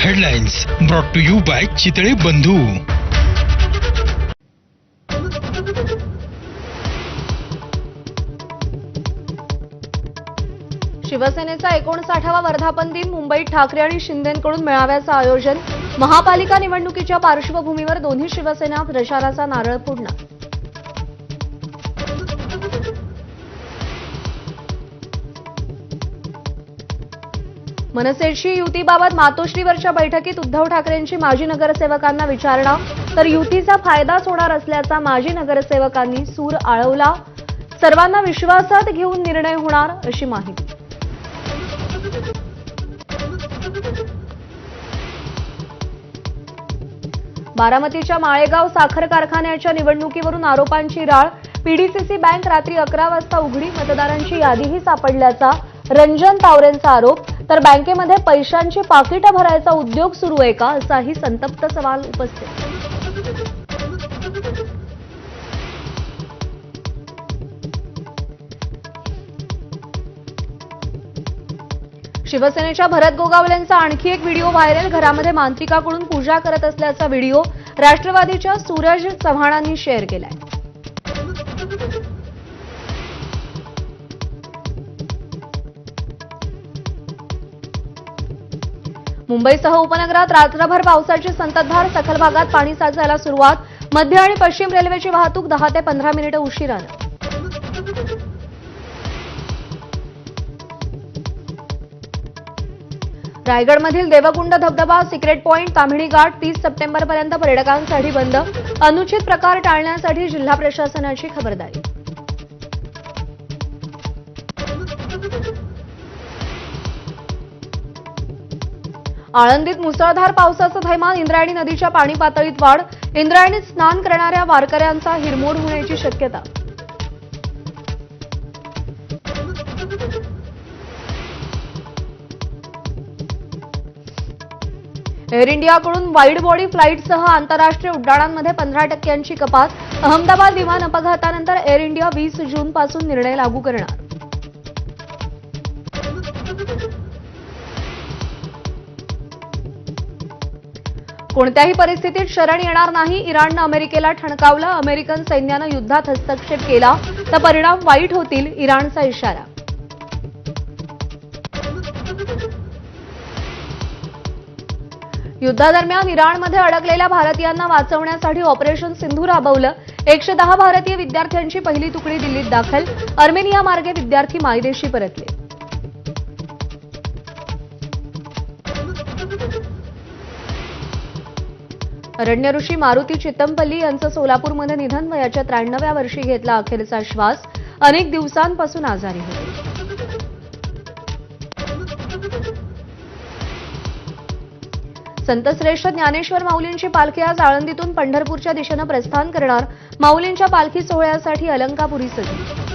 Headlines brought to you by Chitale Bandhu. शिवसेनेचा 59वा वर्धापन दिन मुंबईत ठाकरे आणि शिंदेंकडून मेळाव्याचं आयोजन. महापालिका निवडणुकीच्या पार्श्वभूमीवर दोन्ही शिवसेना प्रचाराचा नारळ फोडणार. मनसेशी युतीबाबत मातोश्रीवरच्या बैठकीत उद्धव ठाकरेंची माजी नगरसेवकांना विचारणा, तर युतीचा फायदाच होणार असल्याचा माजी नगरसेवकांनी सूर आळवला. सर्वांना विश्वासात घेऊन निर्णय होणार अशी माहिती. बारामतीच्या माळेगाव साखर कारखान्याच्या निवडणुकीवरून आरोपांची राळ. पीडीसीसी बँक रात्री 11 वाजता उघडी, मतदारांची यादीही सापडल्याचा रंजन तावरेंचा आरोप. तर बँकेमध्ये पैशांची पाकिटं भरायचा उद्योग सुरू आहे का, असाही संतप्त सवाल उपस्थित. शिवसेनेच्या भरत गोगावलेंचा आणखी एक व्हिडिओ व्हायरल. घरामध्ये मांत्रिकाकडून पूजा करत असल्याचा व्हिडिओ राष्ट्रवादीच्या सूरज चव्हाणांनी शेअर केलाय. मुंबईसह उपनगरात रात्रभर पावसाची संततधार. सखल भागात पाणी साचायला सुरुवात. मध्य आणि पश्चिम रेल्वेची वाहतूक 10 ते 15 मिनिटं उशिरानं. रायगडमधील देवकुंड धबधबा, सिक्रेट पॉइंट, ताम्हिणी घाट 30 सप्टेंबरपर्यंत पर्यटकांसाठी बंद. अनुचित प्रकार टाळण्यासाठी जिल्हा प्रशासनाची खबरदारी. आळंदीत मुसळधार पावसाचं थैमान. इंद्रायणी नदीच्या पाणी पातळीत वाढ. इंद्रायणीत स्नान करणाऱ्या वारकऱ्यांचा हिरमोड होण्याची शक्यता. एअर इंडियाकडून वाईड बॉडी फ्लाईटसह आंतरराष्ट्रीय उड्डाणांमध्ये 15% कपात. अहमदाबाद विमान अपघातानंतर एअर इंडिया 20 जूनपासून निर्णय लागू करणार. कोणत्याही परिस्थितीत शरण येणार नाही, इराणनं अमेरिकेला ठणकावलं. अमेरिकन सैन्यानं युद्धात हस्तक्षेप केला तर परिणाम वाईट होतील, इराणचा इशारा. युद्धादरम्यान इराणमध्ये अडकलेल्या भारतीयांना वाचवण्यासाठी ऑपरेशन सिंधू राबवलं. 110 भारतीय विद्यार्थ्यांची पहिली तुकडी दिल्लीत दाखल. अर्मेनिया मार्गे विद्यार्थी मायदेशी परतले. अरण्य ऋषी मारुती चित्तमपल्ली यांचं सोलापूरमध्ये निधन. वयाच्या 93व्या वर्षी घेतला अखेरचा श्वास. अनेक दिवसांपासून आजारी होते. संतश्रेष्ठ ज्ञानेश्वर माऊलींची पालखी आज आळंदीतून पंढरपूरच्या दिशेनं प्रस्थान करणार. माऊलींच्या पालखी सोहळ्यासाठी अलंकापुरी सजली.